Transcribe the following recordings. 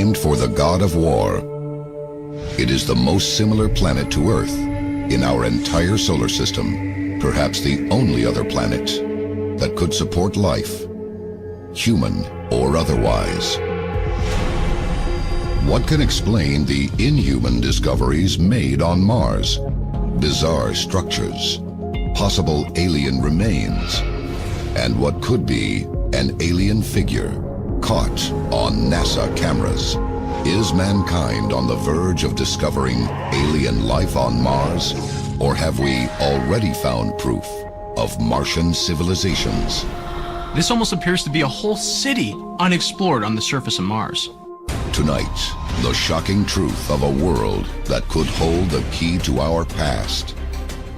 named for the god of war. It is the most similar planet to Earth in our entire solar system, perhaps the only other planet that could support life, human or otherwise. What can explain the inhuman discoveries made on Mars? Bizarre structures, possible alien remains, and what could be an alien figure caught on NASA cameras. Is mankind on the verge of discovering alien life on Mars? Or have we already found proof of Martian civilizations? This almost appears to be a whole city unexplored on the surface of Mars. Tonight, the shocking truth of a world that could hold the key to our past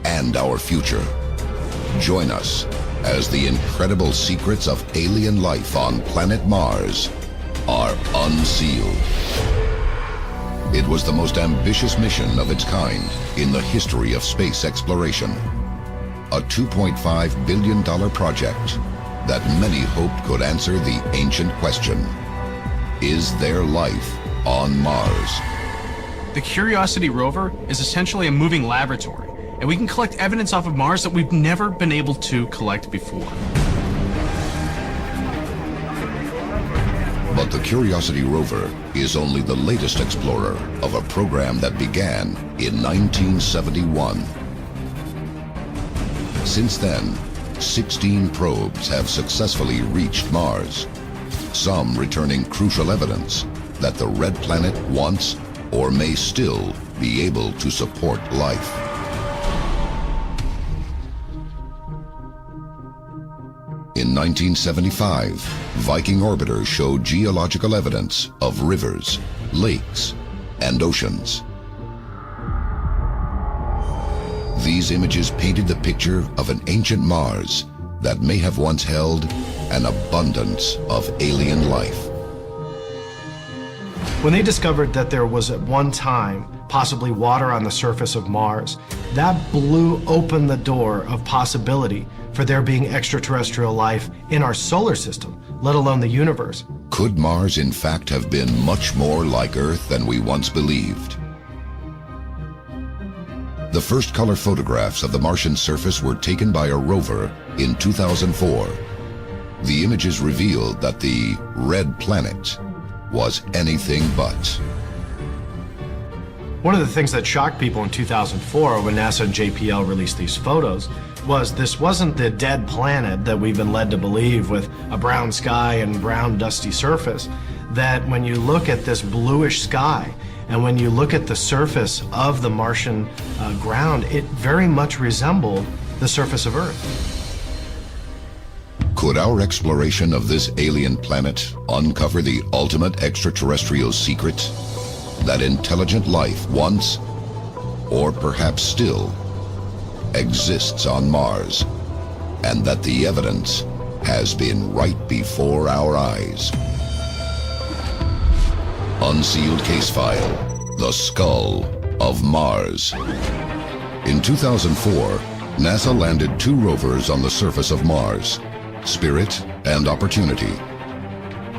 and our future. Join us as the incredible secrets of alien life on planet Mars are unsealed. It was the most ambitious mission of its kind in the history of space exploration. A $2.5 billion project that many hoped could answer the ancient question: is there life on Mars? The Curiosity rover is essentially a moving laboratory, and we can collect evidence off of Mars that we've never been able to collect before. But the Curiosity rover is only the latest explorer of a program that began in 1971. Since then, 16 probes have successfully reached Mars, some returning crucial evidence that the red planet wants or may still be able to support life. In 1975, Viking orbiters showed geological evidence of rivers, lakes, and oceans. These images painted the picture of an ancient Mars that may have once held an abundance of alien life. When they discovered that there was at one time possibly water on the surface of Mars, that blew open the door of possibility for there being extraterrestrial life in our solar system, let alone the universe. Could Mars in fact have been much more like Earth than we once believed? The first color photographs of the Martian surface were taken by a rover in 2004. The images revealed that the red planet was anything but. One of the things that shocked people in 2004 when NASA and JPL released these photos was this wasn't the dead planet that we've been led to believe with a brown sky and brown dusty surface. That when you look at this bluish sky and when you look at the surface of the Martian ground, it very much resembled the surface of Earth. Could our exploration of this alien planet uncover the ultimate extraterrestrial secret? That intelligent life once, or perhaps still, exists on Mars, and that the evidence has been right before our eyes. Unsealed case file, the skull of Mars. In 2004, NASA landed 2 rovers on the surface of Mars, Spirit and Opportunity.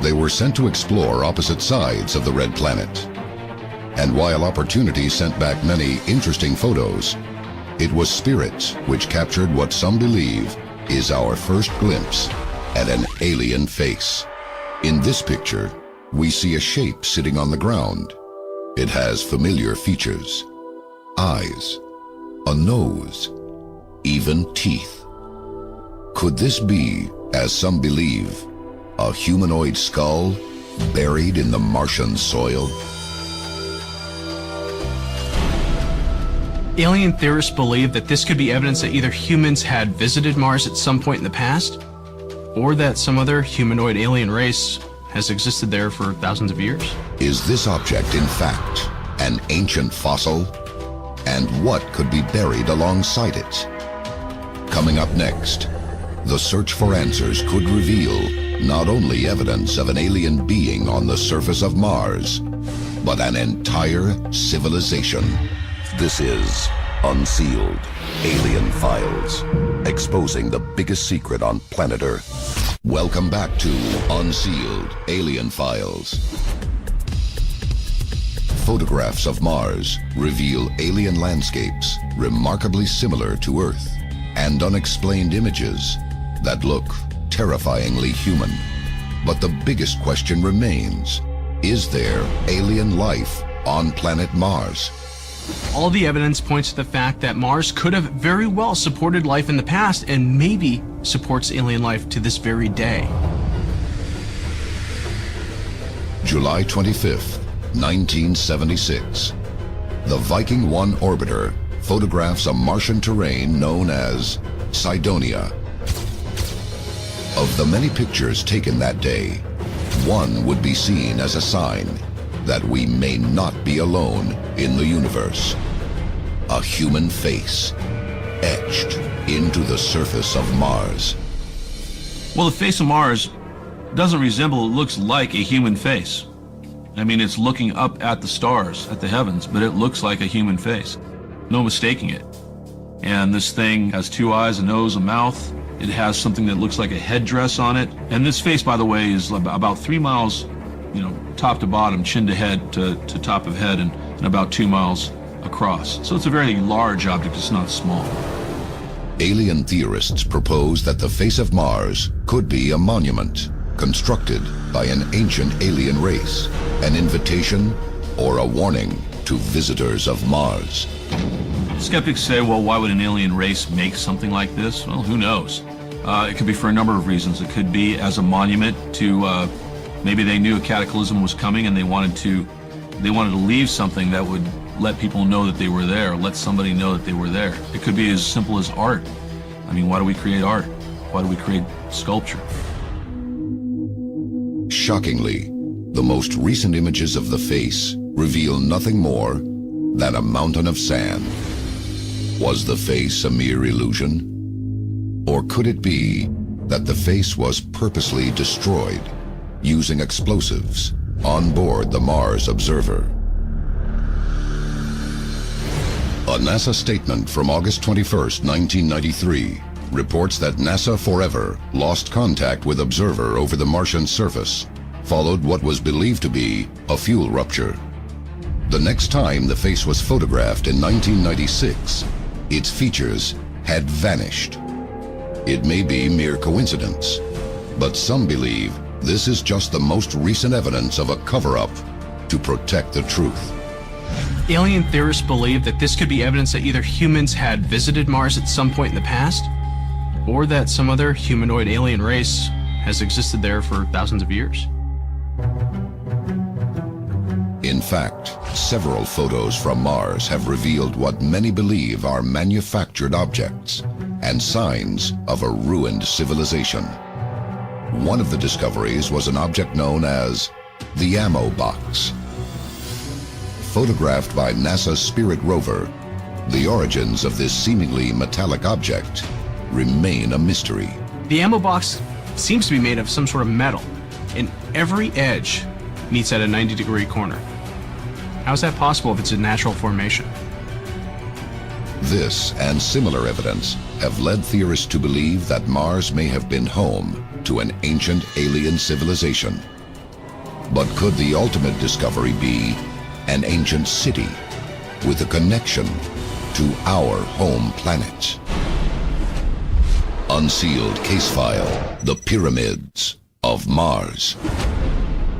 They were sent to explore opposite sides of the red planet. And while Opportunity sent back many interesting photos, it was Spirit which captured what some believe is our first glimpse at an alien face. In this picture, we see a shape sitting on the ground. It has familiar features: eyes, a nose, even teeth. Could this be, as some believe, a humanoid skull buried in the Martian soil? Alien theorists believe that this could be evidence that either humans had visited Mars at some point in the past, or that some other humanoid alien race has existed there for thousands of years. Is this object, in fact, an ancient fossil? And what could be buried alongside it? Coming up next, the search for answers could reveal not only evidence of an alien being on the surface of Mars, but an entire civilization. This is Unsealed Alien Files, exposing the biggest secret on planet Earth. Welcome back to Unsealed Alien Files. Photographs of Mars reveal alien landscapes remarkably similar to Earth and unexplained images that look terrifyingly human. But the biggest question remains, is there alien life on planet Mars? All the evidence points to the fact that Mars could have very well supported life in the past and maybe supports alien life to this very day. July 25th, 1976. The Viking 1 orbiter photographs a Martian terrain known as Cydonia. Of the many pictures taken that day, one would be seen as a sign that we may not be alone in the universe. A human face etched into the surface of Mars. Well, the face of Mars doesn't resemble, it looks like a human face. I mean, it's looking up at the stars, at the heavens, but it looks like a human face. No mistaking it. And this thing has two eyes, a nose, a mouth. It has something that looks like a headdress on it. And this face, by the way, is about 3 miles, top to bottom, chin to head to top of head, and about 2 miles across. So it's a very large object, it's not small. Alien theorists propose that the face of Mars could be a monument constructed by an ancient alien race, an invitation or a warning to visitors of Mars. Skeptics say, well, why would an alien race make something like this? Well, who knows? It could be for a number of reasons. It could be as a monument to, maybe they knew a cataclysm was coming and they wanted to leave something that would let people know that they were there, let somebody know that they were there. It could be as simple as art. I mean, why do we create art? Why do we create sculpture? Shockingly, the most recent images of the face reveal nothing more than a mountain of sand. Was the face a mere illusion? Or could it be that the face was purposely destroyed using explosives on board the Mars Observer? A NASA statement from August 21st, 1993 reports that NASA forever lost contact with Observer over the Martian surface, followed what was believed to be a fuel rupture. The next time the face was photographed in 1996, its features had vanished. It may be mere coincidence, but some believe this is just the most recent evidence of a cover-up to protect the truth. Alien theorists believe that this could be evidence that either humans had visited Mars at some point in the past, or that some other humanoid alien race has existed there for thousands of years. In fact, several photos from Mars have revealed what many believe are manufactured objects and signs of a ruined civilization. One of the discoveries was an object known as the ammo box. Photographed by NASA's Spirit rover, the origins of this seemingly metallic object remain a mystery. The ammo box seems to be made of some sort of metal, and every edge meets at a 90-degree corner. How is that possible if it's a natural formation? This and similar evidence have led theorists to believe that Mars may have been home to an ancient alien civilization. But could the ultimate discovery be an ancient city with a connection to our home planet? Unsealed case file, the Pyramids of Mars.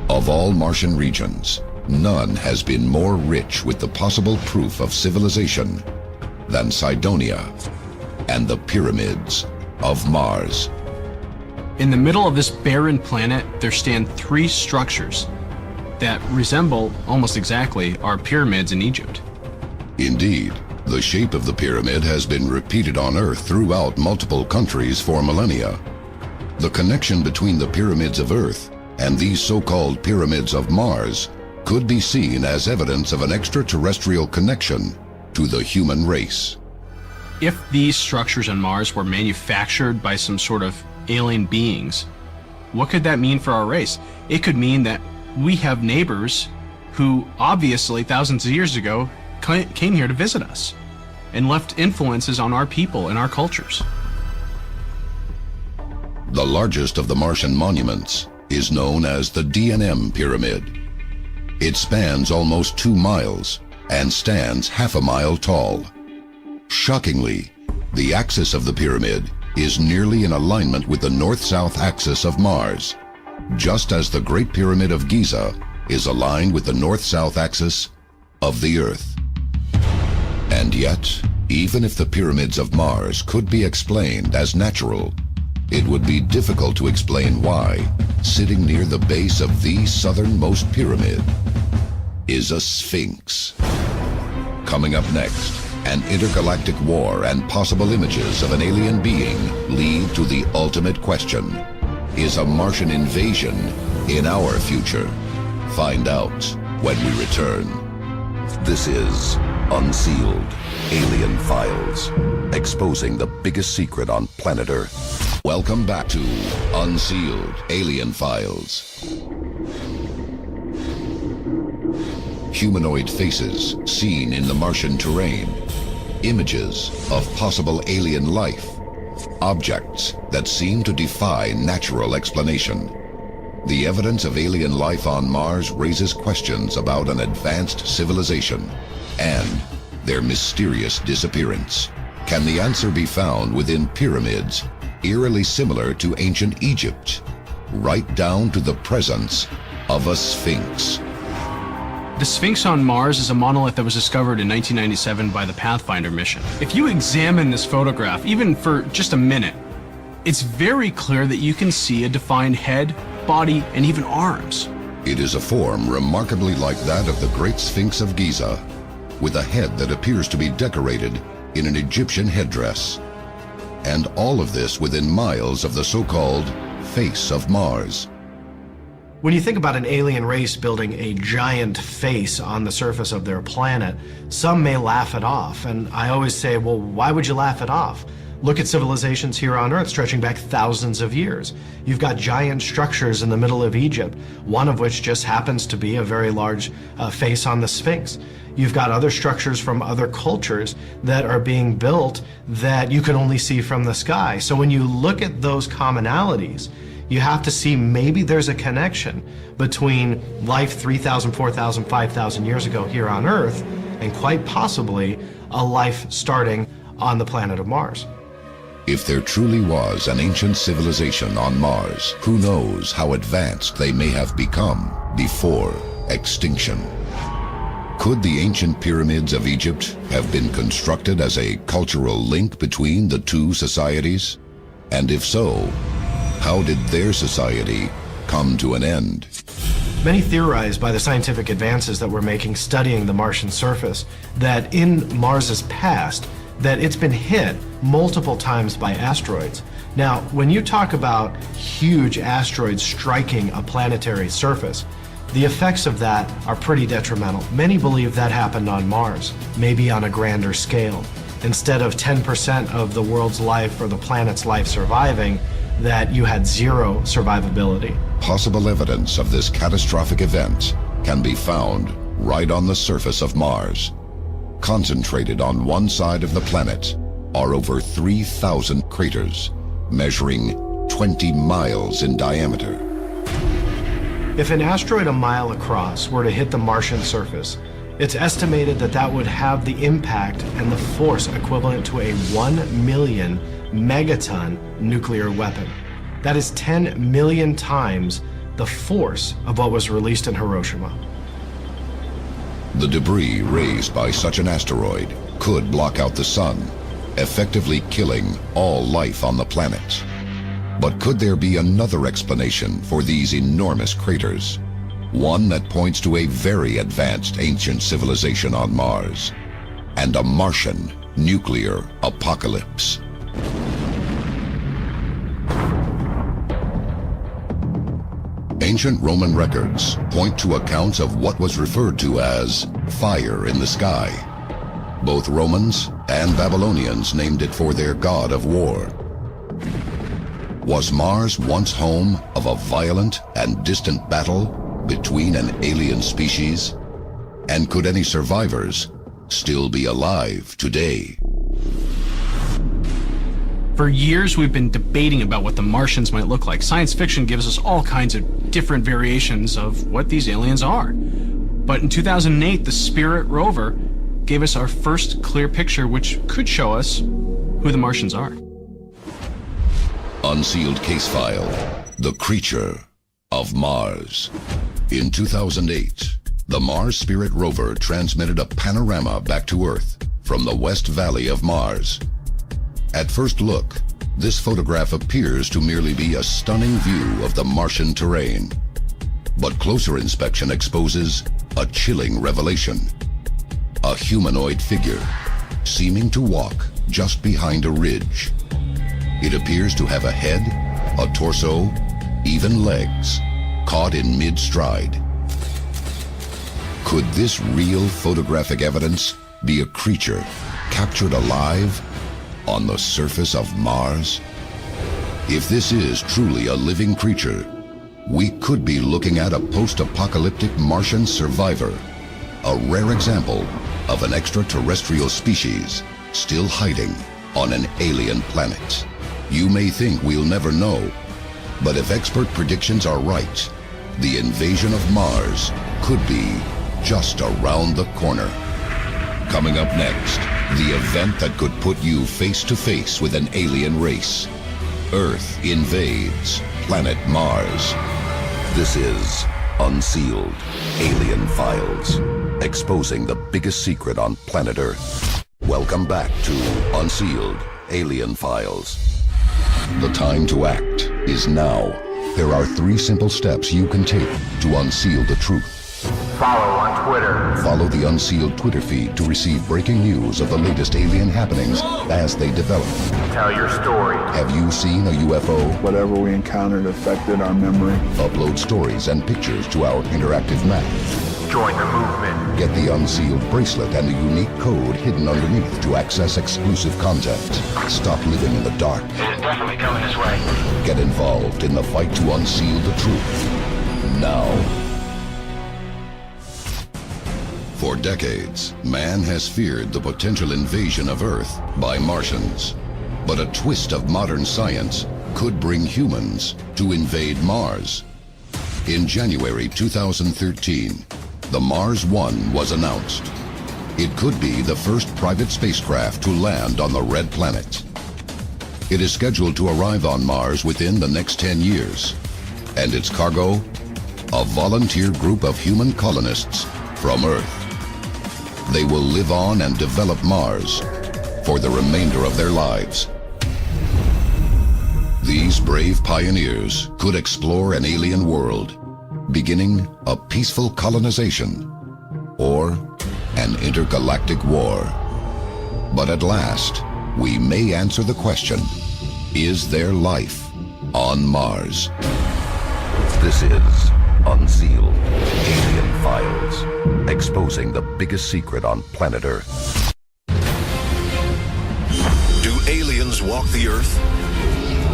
Of all Martian regions, none has been more rich with the possible proof of civilization than Cydonia and the Pyramids of Mars. In the middle of this barren planet, there stand three structures that resemble almost exactly our pyramids in Egypt. Indeed, the shape of the pyramid has been repeated on Earth throughout multiple countries for millennia. The connection between the pyramids of Earth and these so-called pyramids of Mars could be seen as evidence of an extraterrestrial connection to the human race. If these structures on Mars were manufactured by some sort of alien beings, what could that mean for our race? It could mean that we have neighbors who obviously thousands of years ago came here to visit us and left influences on our people and our cultures. The largest of the Martian monuments is known as the D&M Pyramid. It spans almost 2 miles and stands half a mile tall. Shockingly, the axis of the pyramid is nearly in alignment with the north-south axis of Mars, just as the Great Pyramid of Giza is aligned with the north-south axis of the Earth. And yet, even if the pyramids of Mars could be explained as natural, it would be difficult to explain why, sitting near the base of the southernmost pyramid, is a Sphinx. Coming up next, an intergalactic war and possible images of an alien being lead to the ultimate question. Is a Martian invasion in our future? Find out when we return. This is Unsealed Alien Files, exposing the biggest secret on planet Earth. Welcome back to Unsealed Alien Files. Humanoid faces seen in the Martian terrain. Images of possible alien life. Objects that seem to defy natural explanation. The evidence of alien life on Mars raises questions about an advanced civilization and their mysterious disappearance. Can the answer be found within pyramids eerily similar to ancient Egypt, right down to the presence of a Sphinx? The Sphinx on Mars is a monolith that was discovered in 1997 by the Pathfinder mission. If you examine this photograph, even for just a minute, it's very clear that you can see a defined head, body, and even arms. It is a form remarkably like that of the Great Sphinx of Giza, with a head that appears to be decorated in an Egyptian headdress. And all of this within miles of the so-called face of Mars. When you think about an alien race building a giant face on the surface of their planet, some may laugh it off. And I always say, well, why would you laugh it off? Look at civilizations here on Earth stretching back thousands of years. You've got giant structures in the middle of Egypt, one of which just happens to be a very large face on the Sphinx. You've got other structures from other cultures that are being built that you can only see from the sky. So when you look at those commonalities, you have to see maybe there's a connection between life 3,000, 4,000, 5,000 years ago here on Earth and quite possibly a life starting on the planet of Mars. If there truly was an ancient civilization on Mars, who knows how advanced they may have become before extinction? Could the ancient pyramids of Egypt have been constructed as a cultural link between the two societies? And if so, how did their society come to an end? Many theorize by the scientific advances that we're making studying the Martian surface that in Mars's past, that it's been hit multiple times by asteroids. Now, when you talk about huge asteroids striking a planetary surface, the effects of that are pretty detrimental. Many believe that happened on Mars, maybe on a grander scale. Instead of 10% of the world's life or the planet's life surviving, that you had zero survivability. Possible evidence of this catastrophic event can be found right on the surface of Mars. Concentrated on one side of the planet are over 3,000 craters, measuring 20 miles in diameter. If an asteroid a mile across were to hit the Martian surface, it's estimated that that would have the impact and the force equivalent to a 1 million megaton nuclear weapon. That is 10 million times the force of what was released in Hiroshima. The debris raised by such an asteroid could block out the sun, effectively killing all life on the planet. But could there be another explanation for these enormous craters? One that points to a very advanced ancient civilization on Mars, and a Martian nuclear apocalypse. Ancient Roman records point to accounts of what was referred to as fire in the sky. Both Romans and Babylonians named it for their god of war. Was Mars once home of a violent and distant battle between an alien species? And could any survivors still be alive today? For years, we've been debating about what the Martians might look like. Science fiction gives us all kinds of different variations of what these aliens are. But in 2008, the Spirit rover gave us our first clear picture, which could show us who the Martians are. Unsealed case file, The Creature of Mars. In 2008, the Mars Spirit rover transmitted a panorama back to Earth from the West Valley of Mars. At first look, this photograph appears to merely be a stunning view of the Martian terrain. But closer inspection exposes a chilling revelation. A humanoid figure, seeming to walk just behind a ridge. It appears to have a head, a torso, even legs, caught in mid-stride. Could this real photographic evidence be a creature captured alive on the surface of Mars? If this is truly a living creature, we could be looking at a post-apocalyptic Martian survivor, a rare example of an extraterrestrial species still hiding on an alien planet. You may think we'll never know, but if expert predictions are right, the invasion of Mars could be just around the corner. Coming up next, the event that could put you face to face with an alien race. Earth invades planet Mars. This is Unsealed Alien Files, exposing the biggest secret on planet Earth. Welcome back to Unsealed Alien Files. The time to act is now. There are 3 simple steps you can take to unseal the truth. Follow on Twitter. Follow the Unsealed Twitter feed to receive breaking news of the latest alien happenings as they develop. Tell your story. Have you seen a UFO? Whatever we encountered affected our memory. Upload stories and pictures to our interactive map. Join the movement. Get the Unsealed bracelet and the unique code hidden underneath to access exclusive content. Stop living in the dark. It is definitely coming this way. Get involved in the fight to unseal the truth. Now. For decades, man has feared the potential invasion of Earth by Martians. But a twist of modern science could bring humans to invade Mars. In January 2013, the Mars 1 was announced. It could be the first private spacecraft to land on the Red Planet. It is scheduled to arrive on Mars within the next 10 years. And its cargo? A volunteer group of human colonists from Earth. They will live on and develop Mars for the remainder of their lives. These brave pioneers could explore an alien world, beginning a peaceful colonization or an intergalactic war. But at last, we may answer the question, is there life on Mars? This is Unsealed Alien Files, exposing the biggest secret on planet Earth. Do aliens walk the Earth?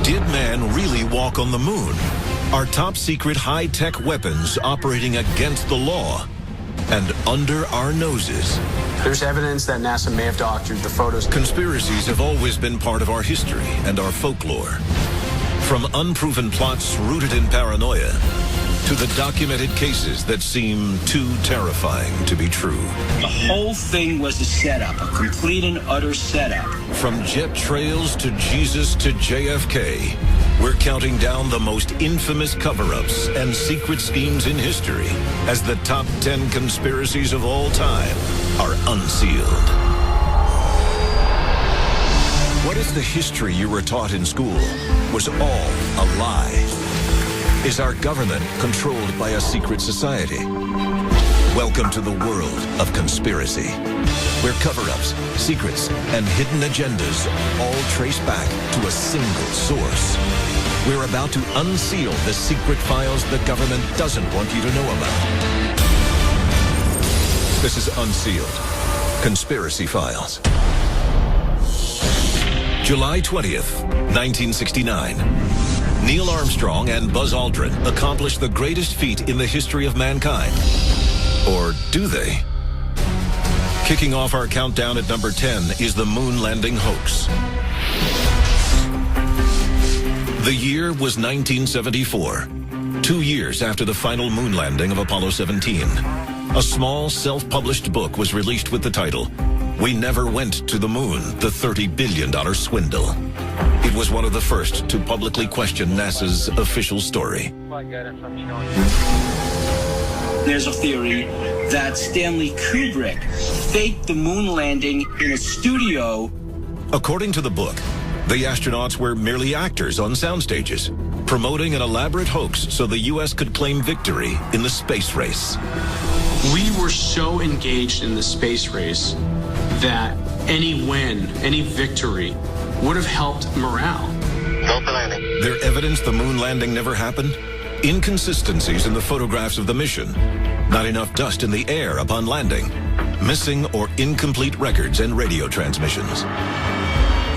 Did man really walk on the moon? Are top-secret high-tech weapons operating against the law and under our noses? There's evidence that NASA may have doctored the photos. Conspiracies have always been part of our history and our folklore. From unproven plots rooted in paranoia to the documented cases that seem too terrifying to be true. The whole thing was a setup, a complete and utter setup. From jet trails to Jesus to JFK, we're counting down the most infamous cover-ups and secret schemes in history as the top 10 conspiracies of all time are unsealed. What if the history you were taught in school was all a lie? Is our government controlled by a secret society? Welcome to the world of conspiracy, where cover-ups, secrets, and hidden agendas all trace back to a single source. We're about to unseal the secret files the government doesn't want you to know about. This is Unsealed Conspiracy Files. July 20th, 1969. Neil Armstrong and Buzz Aldrin accomplished the greatest feat in the history of mankind. Or do they? Kicking off our countdown at number 10 is the moon landing hoax. The year was 1974, 2 years after the final moon landing of Apollo 17. a small self-published book was released with the title, We Never Went to the Moon, the $30 billion Swindle. It was one of the first to publicly question NASA's official story. There's a theory that Stanley Kubrick faked the moon landing in a studio. According to the book, the astronauts were merely actors on sound stages, promoting an elaborate hoax so the U.S. could claim victory in the space race. We were so engaged in the space race that any win, any victory would have helped morale. Their evidence the moon landing never happened? Inconsistencies in the photographs of the mission. Not enough dust in the air upon landing. Missing or incomplete records and radio transmissions.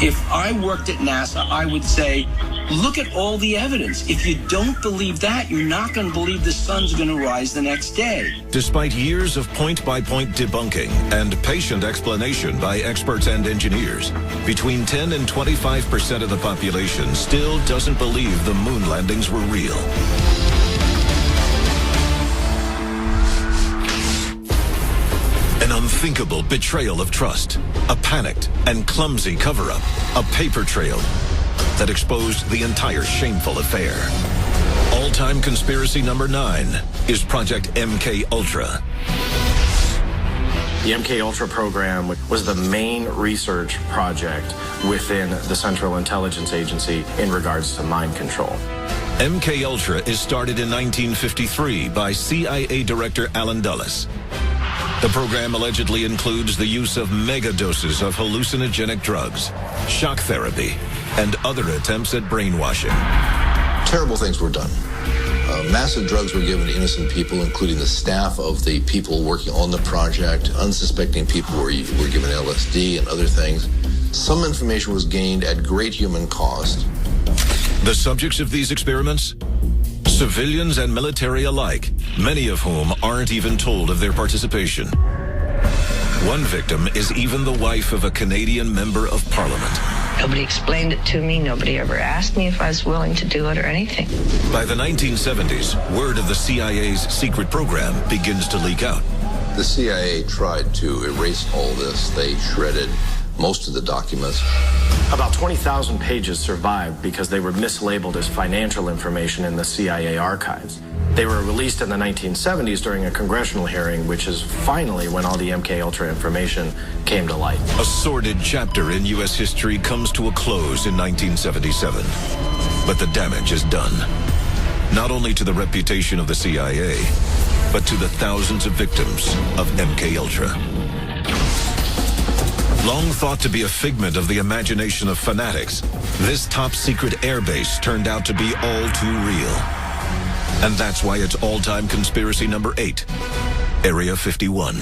If I worked at NASA, I would say, look at all the evidence. If you don't believe that, you're not going to believe the sun's going to rise the next day. Despite years of point-by-point debunking and patient explanation by experts and engineers, between 10 and 25% of the population still doesn't believe the moon landings were real. An unthinkable betrayal of trust, a panicked and clumsy cover-up, a paper trail that exposed the entire shameful affair. All-time conspiracy number 9 is Project MK Ultra. The MK Ultra program was the main research project within the Central Intelligence Agency in regards to mind control. MK Ultra is started in 1953 by CIA Director Allen Dulles. The program allegedly includes the use of mega doses of hallucinogenic drugs, shock therapy, and other attempts at brainwashing. Terrible things were done. Massive drugs were given to innocent people, including the staff of the people working on the project. Unsuspecting people were given LSD and other things. Some information was gained at great human cost. The subjects of these experiments? Civilians and military alike, many of whom aren't even told of their participation. One victim is even the wife of a Canadian member of Parliament. Nobody explained it to me. Nobody ever asked me if I was willing to do it or anything. By the 1970s, word of the CIA's secret program begins to leak out. The CIA tried to erase all this. They shredded most of the documents. About 20,000 pages survived because they were mislabeled as financial information in the CIA archives. They were released in the 1970s during a congressional hearing, which is finally when all the MK Ultra information came to light. A sordid chapter in U.S. history comes to a close in 1977. But the damage is done. Not only to the reputation of the CIA, but to the thousands of victims of MK Ultra. Long thought to be a figment of the imagination of fanatics, this top-secret airbase turned out to be all too real. And that's why it's all-time conspiracy number 8, Area 51.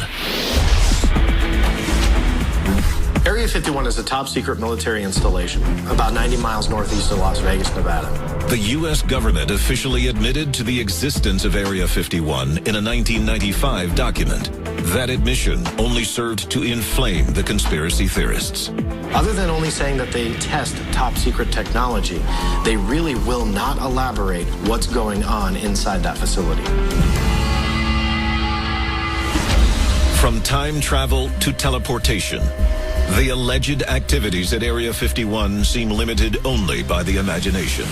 Area 51 is a top-secret military installation about 90 miles northeast of Las Vegas, Nevada. The U.S. government officially admitted to the existence of Area 51 in a 1995 document. That admission only served to inflame the conspiracy theorists. Other than only saying that they test top-secret technology, they really will not elaborate what's going on inside that facility. From time travel to teleportation, the alleged activities at Area 51 seem limited only by the imagination.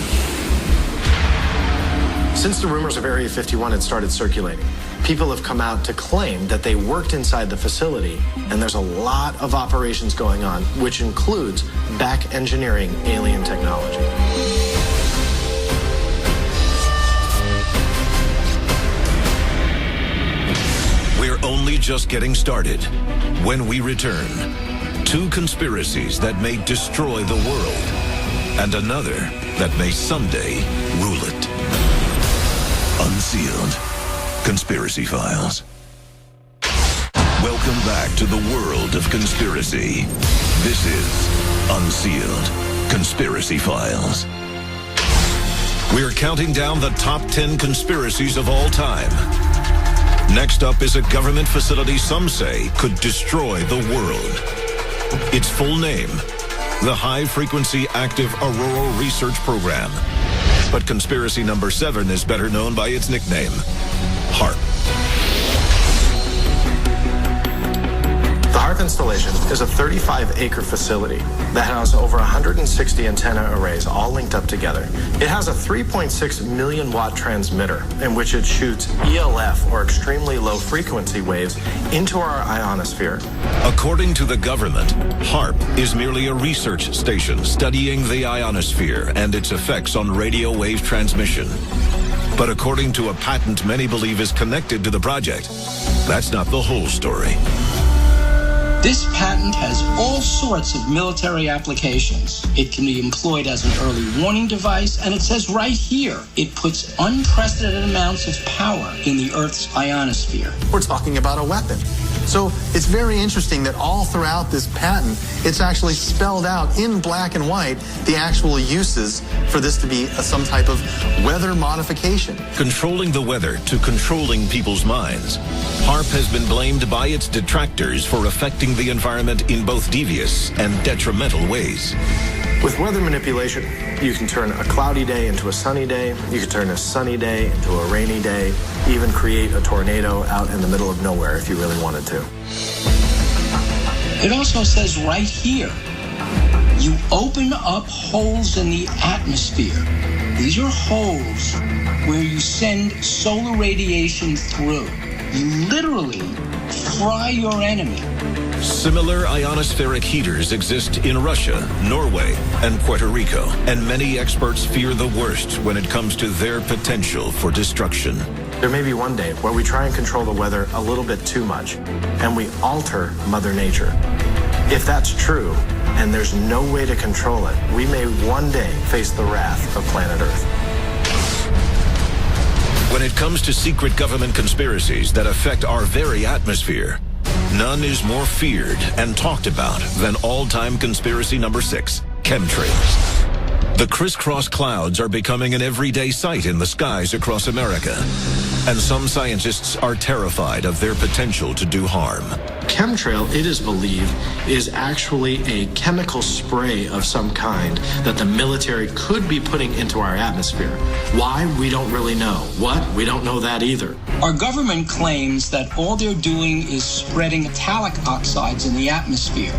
Since the rumors of Area 51 had started circulating, people have come out to claim that they worked inside the facility, and there's a lot of operations going on, which includes back engineering alien technology. We're only just getting started. When we return, 2 conspiracies that may destroy the world, and another that may someday rule it. Unsealed Conspiracy Files. Welcome back to the world of conspiracy. This is Unsealed Conspiracy Files. We're counting down the top 10 conspiracies of all time. Next up is a government facility some say could destroy the world. Its full name, the High Frequency Active Auroral Research Program. But conspiracy number 7 is better known by its nickname, HAARP. installation is a 35-acre facility that has over 160 antenna arrays all linked up together. It has a 3.6 million watt transmitter in which it shoots ELF, or extremely low frequency waves, into our ionosphere. According to the government, HAARP is merely a research station studying the ionosphere and its effects on radio wave transmission. But according to a patent many believe is connected to the project, that's not the whole story. This patent has all sorts of military applications. It can be employed as an early warning device, and it says right here, it puts unprecedented amounts of power in the Earth's ionosphere. We're talking about a weapon. So it's very interesting that all throughout this patent, it's actually spelled out in black and white the actual uses for this to be some type of weather modification. Controlling the weather to controlling people's minds. HAARP has been blamed by its detractors for affecting the environment in both devious and detrimental ways. With weather manipulation, you can turn a cloudy day into a sunny day, you can turn a sunny day into a rainy day, even create a tornado out in the middle of nowhere if you really wanted to. It also says right here, you open up holes in the atmosphere. These are holes where you send solar radiation through. You literally fry your enemy. Similar ionospheric heaters exist in Russia, Norway, and Puerto Rico, and many experts fear the worst when it comes to their potential for destruction. There may be one day where we try and control the weather a little bit too much, and we alter Mother Nature. If that's true, and there's no way to control it, we may one day face the wrath of planet Earth. When it comes to secret government conspiracies that affect our very atmosphere, none is more feared and talked about than all-time conspiracy number 6, chemtrails. The crisscross clouds are becoming an everyday sight in the skies across America, and some scientists are terrified of their potential to do harm. Chemtrail, it is believed, is actually a chemical spray of some kind that the military could be putting into our atmosphere. Why? We don't really know. What? We don't know that either. Our government claims that all they're doing is spreading metallic oxides in the atmosphere.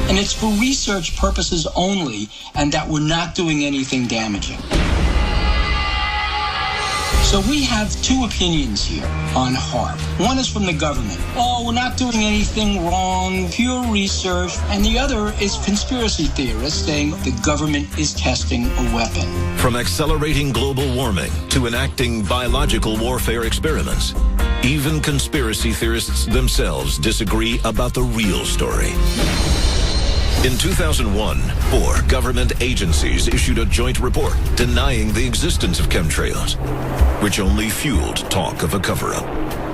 And it's for research purposes only, and that we're not doing anything damaging. So we have two opinions here on HAARP. One is from the government. Oh, we're not doing anything wrong, pure research. And the other is conspiracy theorists saying the government is testing a weapon. From accelerating global warming to enacting biological warfare experiments, even conspiracy theorists themselves disagree about the real story. In 2001, 4 government agencies issued a joint report denying the existence of chemtrails, which only fueled talk of a cover-up.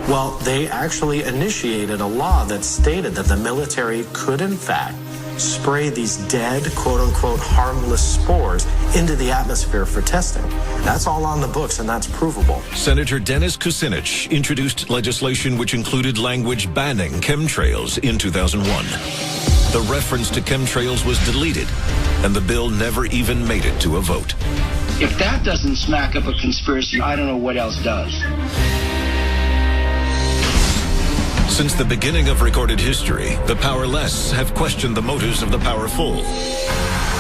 Well, they actually initiated a law that stated that the military could, in fact, spray these dead, quote-unquote, harmless spores into the atmosphere for testing. That's all on the books, and that's provable. Senator Dennis Kucinich introduced legislation which included language banning chemtrails in 2001. The reference to chemtrails was deleted, and the bill never even made it to a vote. If that doesn't smack up a conspiracy, I don't know what else does. Since the beginning of recorded history, the powerless have questioned the motives of the powerful.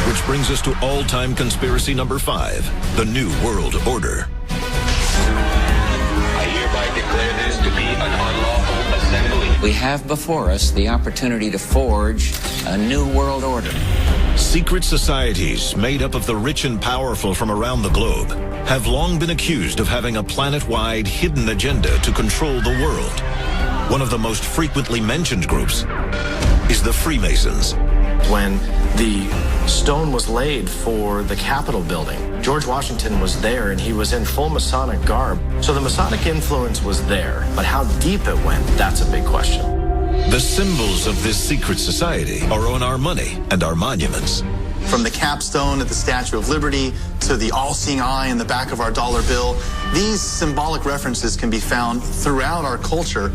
Which brings us to all-time conspiracy number 5, the New World Order. I hereby declare this to be an unlawful assembly. We have before us the opportunity to forge a new world order. Secret societies made up of the rich and powerful from around the globe have long been accused of having a planet-wide hidden agenda to control the world. One of the most frequently mentioned groups is the Freemasons. When the stone was laid for the Capitol building, George Washington was there, and he was in full Masonic garb. So the Masonic influence was there, but how deep it went, that's a big question. The symbols of this secret society are on our money and our monuments. From the capstone at the Statue of Liberty to the all-seeing eye in the back of our dollar bill, these symbolic references can be found throughout our culture.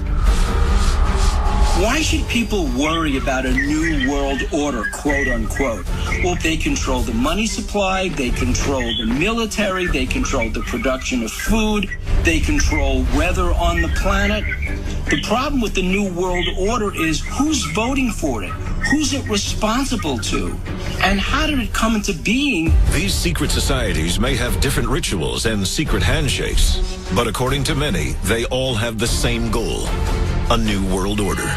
Why should people worry about a new world order, quote unquote? Well, they control the money supply, they control the military, they control the production of food, they control weather on the planet. The problem with the new world order is who's voting for it? Who's it responsible to? And how did it come into being? These secret societies may have different rituals and secret handshakes, but according to many, they all have the same goal: a new world order.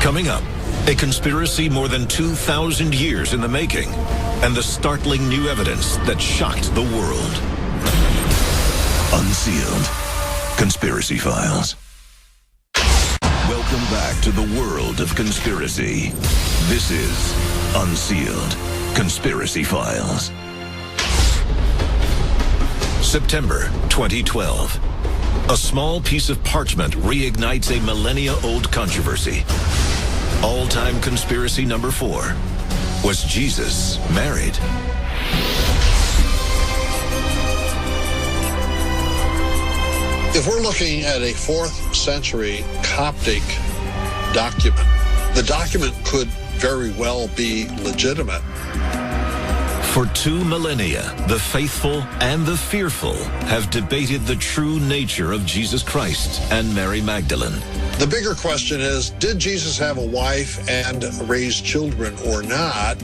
Coming up, a conspiracy more than 2,000 years in the making, and the startling new evidence that shocked the world. Unsealed. Conspiracy Files. Welcome back to the world of conspiracy. This is Unsealed. Conspiracy Files. September 2012. A small piece of parchment reignites a millennia-old controversy. All-time conspiracy number 4. Was Jesus married? If we're looking at a 4th century Coptic document, the document could very well be legitimate. For 2 millennia, the faithful and the fearful have debated the true nature of Jesus Christ and Mary Magdalene. The bigger question is, did Jesus have a wife and raise children or not?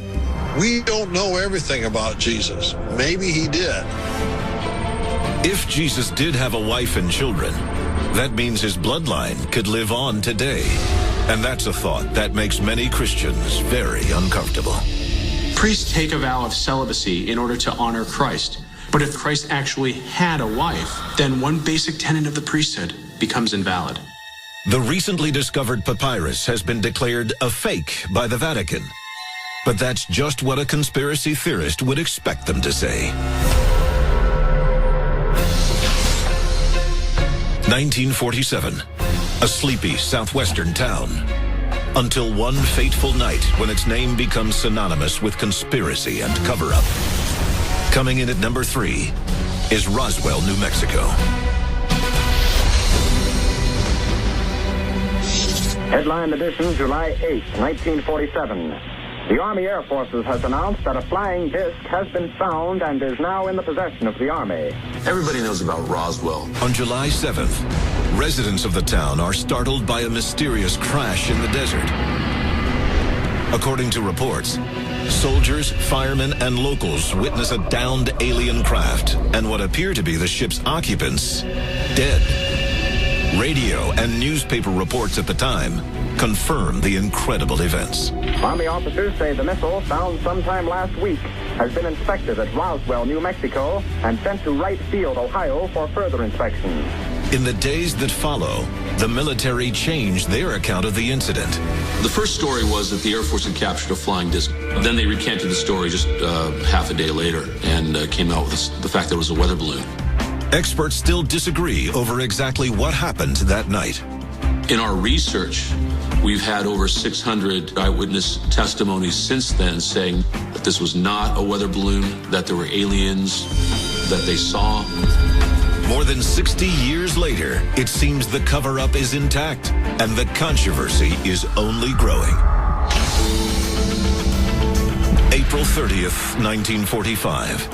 We don't know everything about Jesus. Maybe he did. If Jesus did have a wife and children, that means his bloodline could live on today. And that's a thought that makes many Christians very uncomfortable. Priests take a vow of celibacy in order to honor Christ. But if Christ actually had a wife, then one basic tenet of the priesthood becomes invalid. The recently discovered papyrus has been declared a fake by the Vatican. But that's just what a conspiracy theorist would expect them to say. 1947, a sleepy southwestern town. Until one fateful night when its name becomes synonymous with conspiracy and cover-up. Coming in at number 3 is Roswell, New Mexico. Headline edition, July 8, 1947. The Army Air Forces has announced that a flying disc has been found and is now in the possession of the Army. Everybody knows about Roswell. On July 7th, residents of the town are startled by a mysterious crash in the desert. According to reports, soldiers, firemen, and locals witness a downed alien craft and what appear to be the ship's occupants dead. Radio and newspaper reports at the time confirm the incredible events. Army officers say the missile, found sometime last week, has been inspected at Roswell, New Mexico, and sent to Wright Field, Ohio, for further inspection. In the days that follow, the military changed their account of the incident. The first story was that the Air Force had captured a flying disc. Then they recanted the story just half a day later and came out with the fact that it was a weather balloon. Experts still disagree over exactly what happened that night. In our research, we've had over 600 eyewitness testimonies since then saying that this was not a weather balloon, that there were aliens that they saw. More than 60 years later, it seems the cover-up is intact and the controversy is only growing. April 30th, 1945.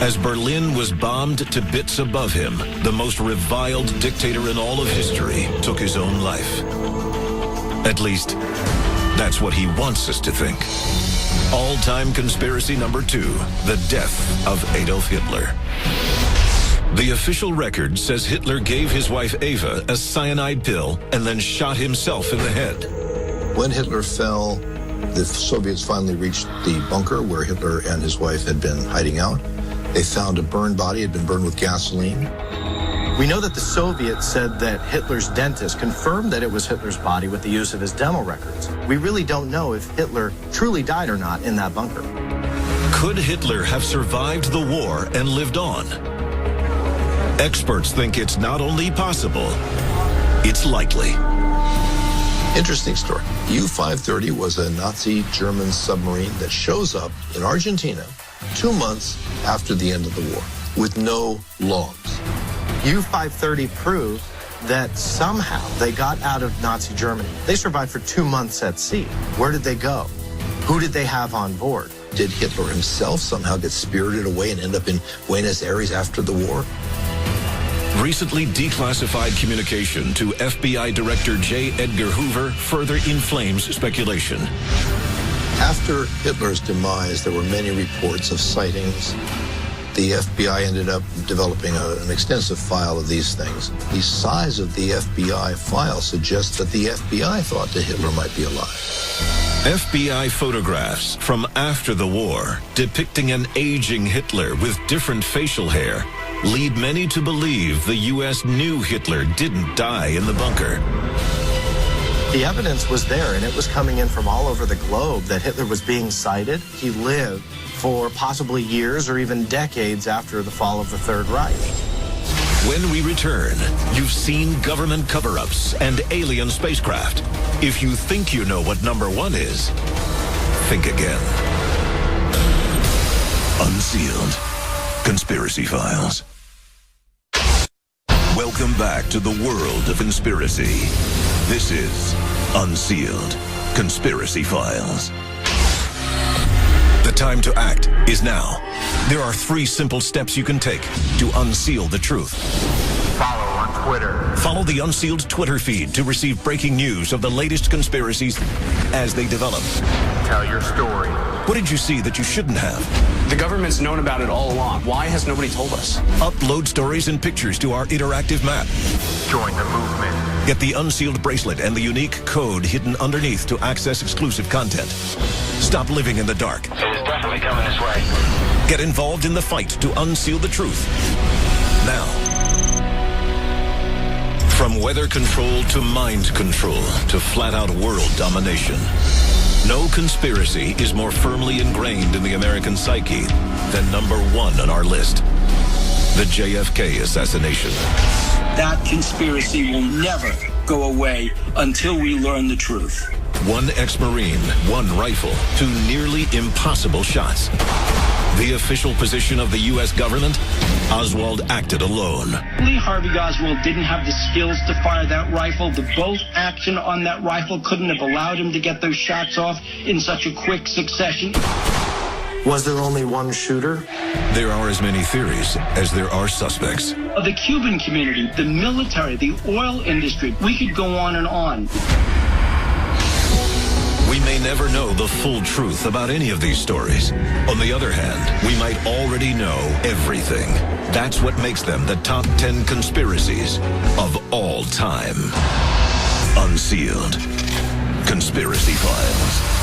As Berlin was bombed to bits above him, the most reviled dictator in all of history took his own life. At least, that's what he wants us to think. All-time conspiracy number 2, the death of Adolf Hitler. The official record says Hitler gave his wife Eva a cyanide pill and then shot himself in the head. When Hitler fell, the Soviets finally reached the bunker where Hitler and his wife had been hiding out. They found a burned body, had been burned with gasoline. We know that the Soviets said that Hitler's dentist confirmed that it was Hitler's body with the use of his dental records. We really don't know if Hitler truly died or not in that bunker. Could Hitler have survived the war and lived on? Experts think it's not only possible, it's likely. Interesting story. U-530 was a Nazi German submarine that shows up in Argentina 2 months after the end of the war with no logs. U-530 proved that somehow they got out of Nazi Germany. They survived for 2 months at sea. Where did they go? Who did they have on board? Did Hitler himself somehow get spirited away and end up in Buenos Aires after the war? Recently declassified communication to FBI Director J. Edgar Hoover further inflames speculation. After Hitler's demise, there were many reports of sightings. The FBI ended up developing an extensive file of these things. The size of the FBI file suggests that the FBI thought that Hitler might be alive. FBI photographs from after the war depicting an aging Hitler with different facial hair lead many to believe the U.S. knew Hitler didn't die in the bunker. The evidence was there, and it was coming in from all over the globe that Hitler was being sighted. He lived for possibly years or even decades after the fall of the Third Reich. When we return, you've seen government cover-ups and alien spacecraft. If you think you know what number one is, think again. Unsealed. Conspiracy Files. Welcome back to the world of conspiracy. This is Unsealed Conspiracy Files. The time to act is now. There are 3 simple steps you can take to unseal the truth. Follow on Twitter. Follow the Unsealed Twitter feed to receive breaking news of the latest conspiracies as they develop. Tell your story. What did you see that you shouldn't have? The government's known about it all along. Why has nobody told us? Upload stories and pictures to our interactive map. Join the movement. Get the Unsealed bracelet and the unique code hidden underneath to access exclusive content. Stop living in the dark. It is definitely coming this way. Get involved in the fight to unseal the truth. Now. From weather control to mind control to flat-out world domination. No conspiracy is more firmly ingrained in the American psyche than number 1 on our list. The JFK assassination. That conspiracy will never go away until we learn the truth. 1 ex-Marine, 1 rifle, 2 nearly impossible shots. The official position of the U.S. government? Oswald acted alone. Lee Harvey Oswald didn't have the skills to fire that rifle. The bolt action on that rifle couldn't have allowed him to get those shots off in such a quick succession. Was there only one shooter? There are as many theories as there are suspects. The Cuban community, the military, the oil industry, we could go on and on. We may never know the full truth about any of these stories. On the other hand, we might already know everything. That's what makes them the top 10 conspiracies of all time. Unsealed Conspiracy Files.